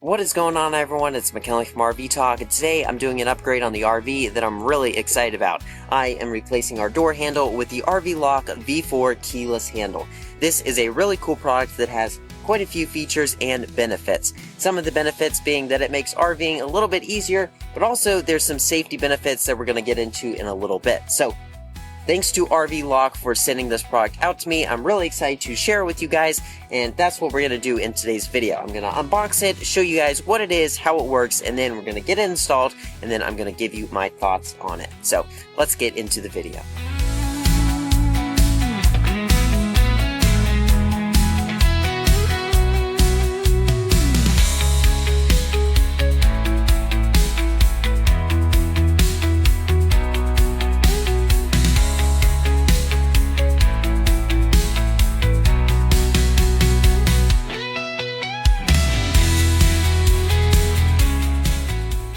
What is going on, everyone? It's McKinley from RV Talk, and today I'm doing an upgrade on the RV that I'm really excited about. I am replacing our door handle with the RV Lock V4 keyless handle. This is a really cool product that has quite a few features and benefits. Some of the benefits being that it makes RVing a little bit easier, but also there's some safety benefits that we're going to get into in a little bit. So, thanks to RV Lock for sending this product out to me. I'm really excited to share it with you guys, and that's what we're going to do in today's video. I'm going to unbox it, show you guys what it is, how it works, and then we're going to get it installed, and then I'm going to give you my thoughts on it. So, let's get into the video.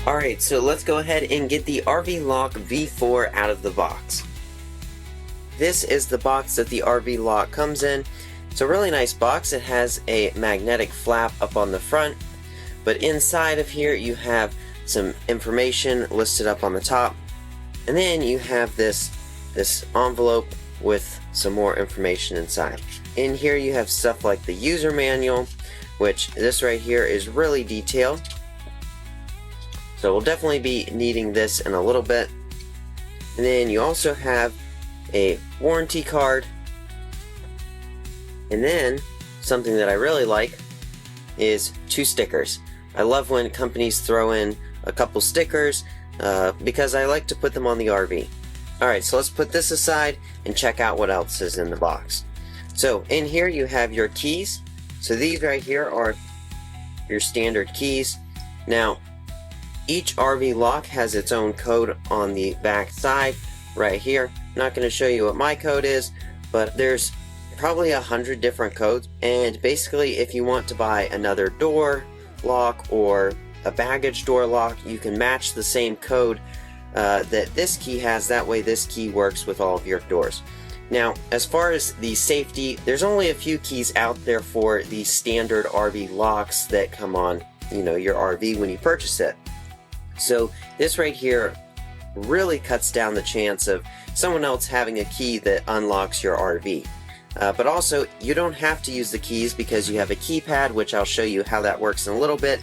Alright, so let's go ahead and get the RV Lock V4 out of the box. This is the box that the RV Lock comes in. It's a really nice box. It has a magnetic flap up on the front, but inside of here you have some information listed up on the top, and then you have this envelope with some more information inside. In here you have stuff like the user manual, which this right here is really detailed. So we'll definitely be needing this in a little bit. And then you also have a warranty card. And then something that I really like is 2 stickers. I love when companies throw in a couple stickers because I like to put them on the RV. Alright, so let's put this aside and check out what else is in the box. So in here you have your keys. So these right here are your standard keys. Now, each RV Lock has its own code on the back side right here. I'm not going to show you what my code is, but there's probably 100 different codes, and basically if you want to buy another door lock or a baggage door lock, you can match the same code that this key has. That way this key works with all of your doors. Now, as far as the safety, there's only a few keys out there for the standard RV locks that come on, your RV when you purchase it. So this right here really cuts down the chance of someone else having a key that unlocks your RV. But also, you don't have to use the keys because you have a keypad, which I'll show you how that works in a little bit.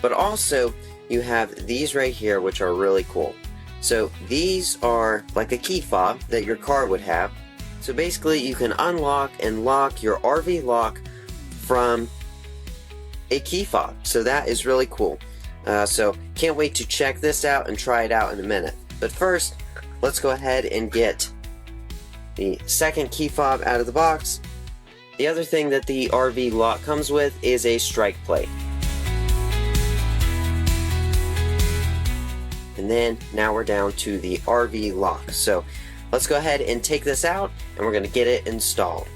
But also, you have these right here, which are really cool. So these are like a key fob that your car would have. So basically, you can unlock and lock your RV lock from a key fob. So that is really cool. So can't wait to check this out and try it out in a minute. But first, let's go ahead and get the second key fob out of the box. The other thing that the RV Lock comes with is a strike plate. And then now we're down to the RV Lock. So let's go ahead and take this out and we're going to get it installed.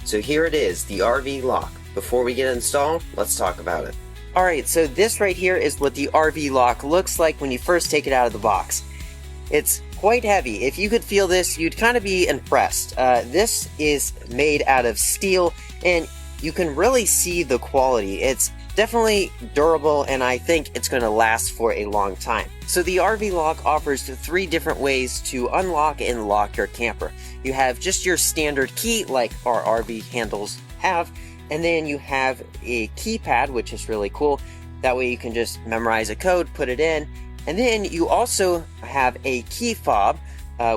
So here it is, the RV Lock. Before we get it installed, let's talk about it. Alright, so this right here is what the RV Lock looks like when you first take it out of the box. It's quite heavy. If you could feel this, you'd kind of be impressed. This is made out of steel, and you can really see the quality. It's definitely durable, and I think it's going to last for a long time. So the RV Lock offers 3 different ways to unlock and lock your camper. You have just your standard key, like our RV handles have, and then you have a keypad, which is really cool. That way you can just memorize a code, put it in. And then you also have a key fob,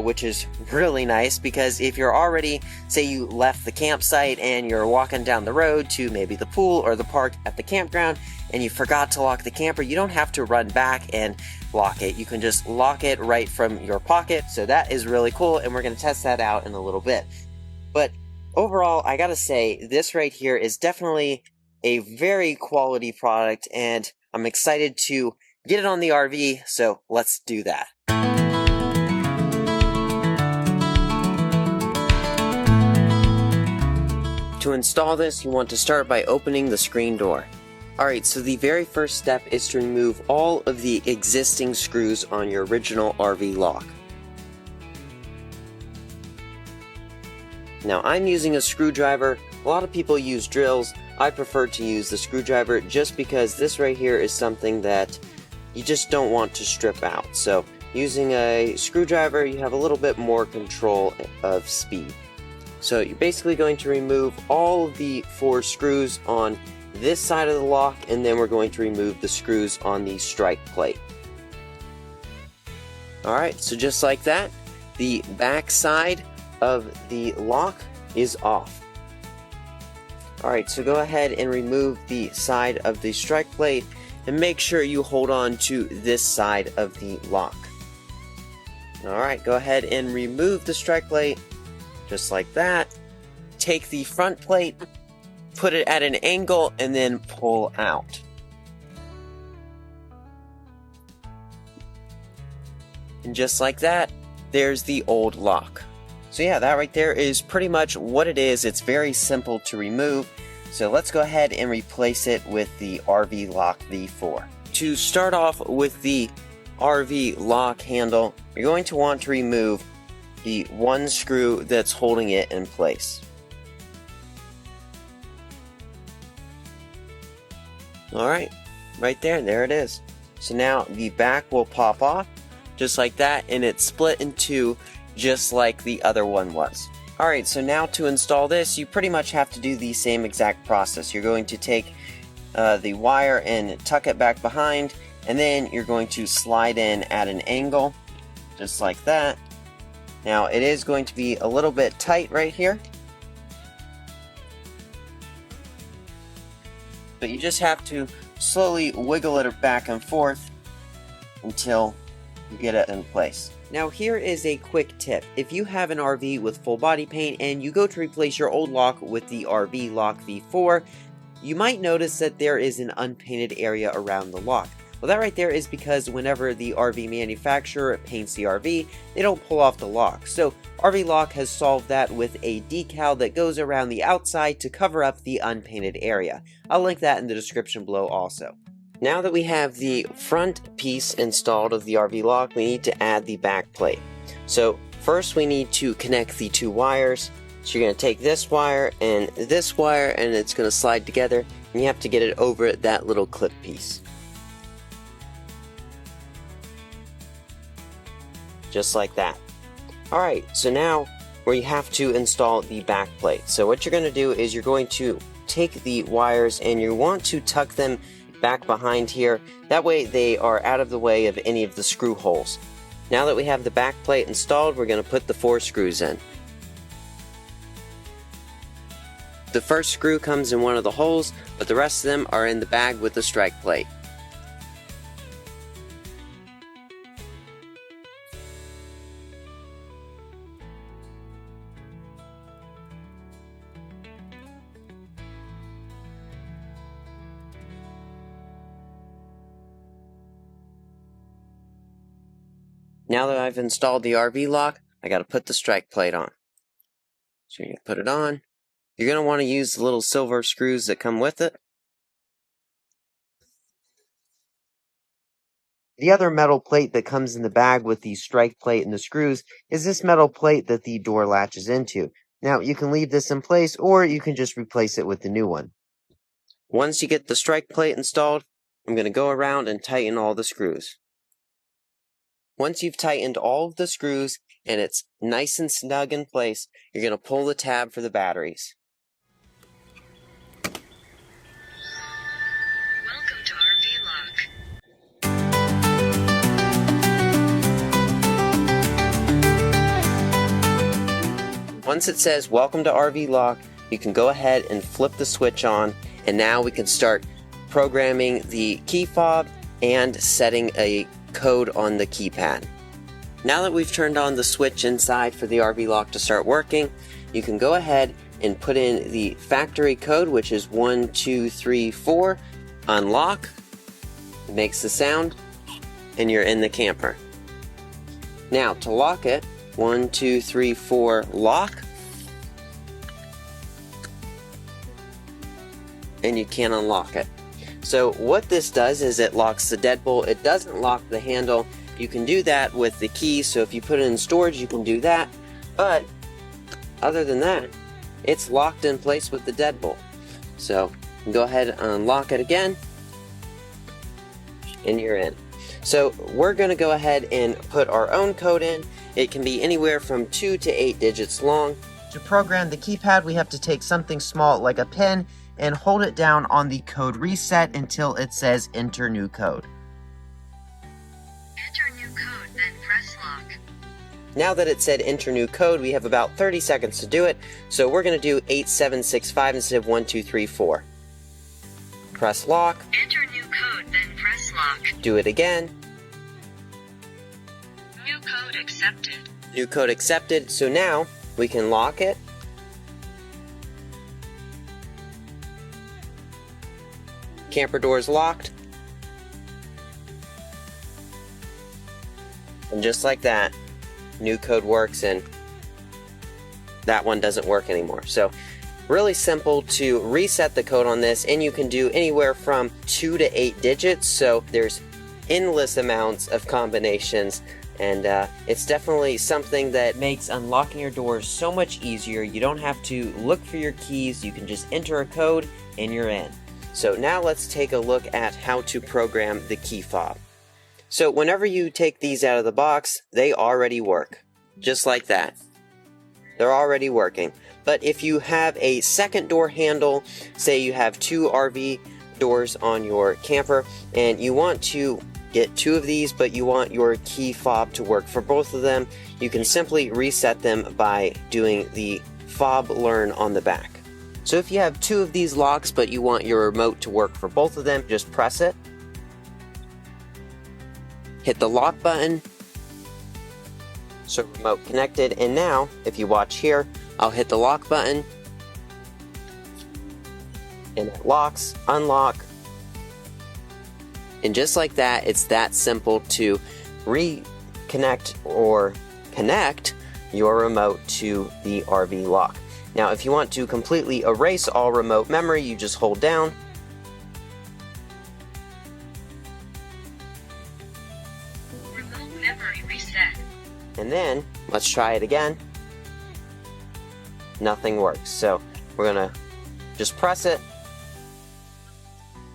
which is really nice because if you're already, say you left the campsite and you're walking down the road to maybe the pool or the park at the campground and you forgot to lock the camper, you don't have to run back and lock it. You can just lock it right from your pocket. So that is really cool, and we're going to test that out in a little bit. But overall, I gotta say, this right here is definitely a very quality product, and I'm excited to get it on the RV, so let's do that. To install this, you want to start by opening the screen door. Alright, so the very first step is to remove all of the existing screws on your original RV lock. Now I'm using a screwdriver. A lot of people use drills. I prefer to use the screwdriver just because this right here is something that you just don't want to strip out. So using a screwdriver, you have a little bit more control of speed. So you're basically going to remove all of the 4 screws on this side of the lock, and then we're going to remove the screws on the strike plate. Alright, so just like that, the back side of the lock is off. Alright, so go ahead and remove the side of the strike plate and make sure you hold on to this side of the lock. Alright, go ahead and remove the strike plate just like that. Take the front plate, put it at an angle, and then pull out. And just like that, there's the old lock. So yeah, that right there is pretty much what it is. It's very simple to remove. So let's go ahead and replace it with the RV Lock V4. To start off with the RV lock handle, you're going to want to remove the 1 screw that's holding it in place. Alright, right there it is. So now the back will pop off just like that, and it's split in 2 just like the other one was. Alright, so now to install this, you pretty much have to do the same exact process. You're going to take the wire and tuck it back behind, and then you're going to slide in at an angle just like that. Now it is going to be a little bit tight right here, but you just have to slowly wiggle it back and forth until you get it in place. Now here is a quick tip. If you have an RV with full body paint and you go to replace your old lock with the RV Lock V4, you might notice that there is an unpainted area around the lock. Well, that right there is because whenever the RV manufacturer paints the RV, they don't pull off the lock. So RV Lock has solved that with a decal that goes around the outside to cover up the unpainted area. I'll link that in the description below also. Now that we have the front piece installed of the RV lock, we need to add the back plate. So first we need to connect the 2 wires. So you're going to take this wire, and it's going to slide together, and you have to get it over that little clip piece. Just like that. Alright, so now we have to install the back plate. So what you're going to do is you're going to take the wires and you want to tuck them back behind here. That way they are out of the way of any of the screw holes. Now that we have the back plate installed, we're going to put the 4 screws in. The first screw comes in one of the holes, but the rest of them are in the bag with the strike plate. Now that I've installed the RV lock, I got to put the strike plate on. So you're going to put it on. You're going to want to use the little silver screws that come with it. The other metal plate that comes in the bag with the strike plate and the screws is this metal plate that the door latches into. Now you can leave this in place, or you can just replace it with the new one. Once you get the strike plate installed, I'm going to go around and tighten all the screws. Once you've tightened all of the screws and it's nice and snug in place, you're going to pull the tab for the batteries. Welcome to RV Lock. Once it says welcome to RV Lock, you can go ahead and flip the switch on, and now we can start programming the key fob and setting a code on the keypad. Now that we've turned on the switch inside for the RV lock to start working, you can go ahead and put in the factory code, which is 1234, unlock, it makes the sound, and you're in the camper. Now to lock it, 1234 lock, and you can unlock it. So what this does is it locks the deadbolt. It doesn't lock the handle. You can do that with the key, so if you put it in storage you can do that, but other than that it's locked in place with the deadbolt. So Go ahead and unlock it again, and you're in. So we're going to go ahead and put our own code in. It can be anywhere from 2 to 8 digits long. To program the keypad, we have to take something small like a pen and hold it down on the code reset until it says enter new code. Enter new code, then press lock. Now that it said enter new code, we have about 30 seconds to do it, so we're going to do 8765 instead of 1234. Press lock. Enter new code, then press lock. Do it again. New code accepted. New code accepted, so now we can lock it. Camper door is locked. And just like that, new code works and that one doesn't work anymore. So really simple to reset the code on this, and you can do anywhere from 2 to 8 digits, so there's endless amounts of combinations, and it's definitely something that makes unlocking your doors so much easier. You don't have to look for your keys, you can just enter a code and you're in. So now let's take a look at how to program the key fob. So whenever you take these out of the box, they already work, just like that. They're already working. But if you have a second door handle, say you have 2 RV doors on your camper, and you want to get 2 of these, but you want your key fob to work for both of them, you can simply reset them by doing the fob learn on the back. So if you have 2 of these locks, but you want your remote to work for both of them, just press it. Hit the lock button. So remote connected, and now if you watch here, I'll hit the lock button and it locks, unlock, and just like that, it's that simple to reconnect or connect your remote to the RV lock. Now if you want to completely erase all remote memory, you just hold down Remote memory reset. and then let's try it again. Nothing works, so we're gonna just press it,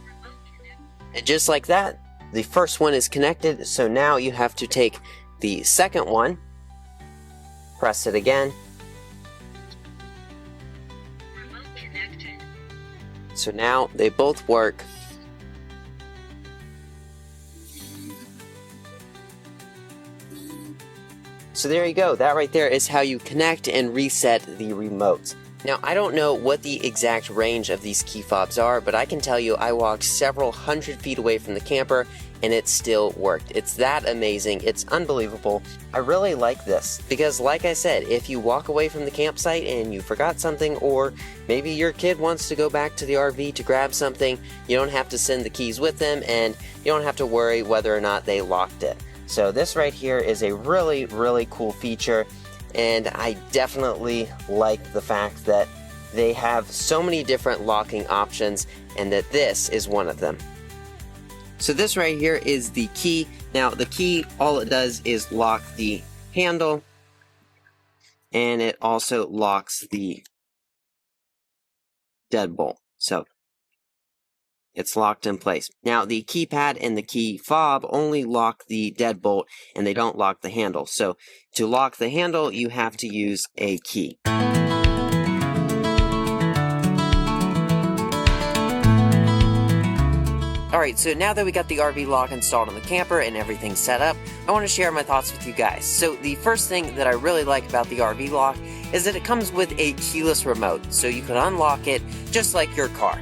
Remote connect. and just like that, the first one is connected. So now you have to take the second one, press it again. Remote connected. So now they both work. So there you go, that right there is how you connect and reset the remotes. Now I don't know what the exact range of these key fobs are, but I can tell you I walked several hundred feet away from the camper and it still worked. It's that amazing, it's unbelievable. I really like this because like I said, if you walk away from the campsite and you forgot something, or maybe your kid wants to go back to the RV to grab something, you don't have to send the keys with them and you don't have to worry whether or not they locked it. So this right here is a really, really cool feature, and I definitely like the fact that they have so many different locking options and that this is one of them. So this right here is the key. Now the key, all it does is lock the handle, and it also locks the deadbolt. So it's locked in place. Now the keypad and the key fob only lock the deadbolt and they don't lock the handle. So to lock the handle, you have to use a key. Alright, so now that we got the RV lock installed on the camper and everything's set up, I want to share my thoughts with you guys. So the first thing that I really like about the RV lock is that it comes with a keyless remote, so you can unlock it just like your car.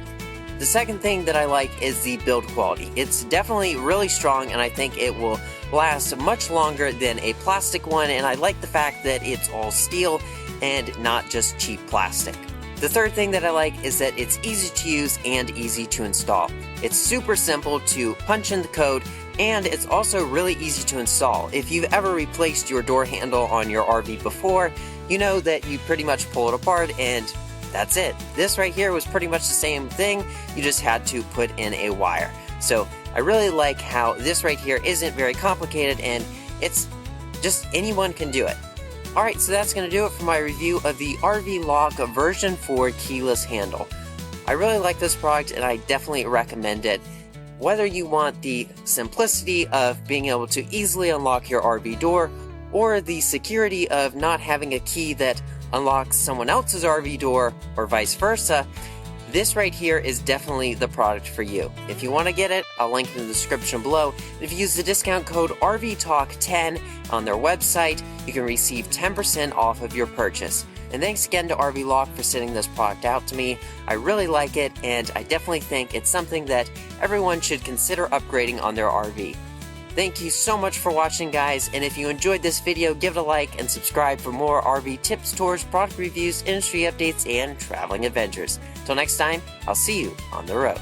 The second thing that I like is the build quality. It's definitely really strong, and I think it will last much longer than a plastic one, and I like the fact that it's all steel and not just cheap plastic. The third thing that I like is that it's easy to use and easy to install. It's super simple to punch in the code, and it's also really easy to install. If you've ever replaced your door handle on your RV before, you know that you pretty much pull it apart and that's it. This right here was pretty much the same thing, you just had to put in a wire. So I really like how this right here isn't very complicated and it's just anyone can do it. Alright, so that's going to do it for my review of the RV Lock version 4 keyless handle. I really like this product and I definitely recommend it. Whether you want the simplicity of being able to easily unlock your RV door, or the security of not having a key that unlocks someone else's RV door, or vice versa, this right here is definitely the product for you. If you want to get it, I'll link in the description below. If you use the discount code RVTalk10 on their website, you can receive 10% off of your purchase. And thanks again to RV Lock for sending this product out to me. I really like it, and I definitely think it's something that everyone should consider upgrading on their RV. Thank you so much for watching, guys, and if you enjoyed this video, give it a like and subscribe for more RV tips, tours, product reviews, industry updates, and traveling adventures. Till next time, I'll see you on the road.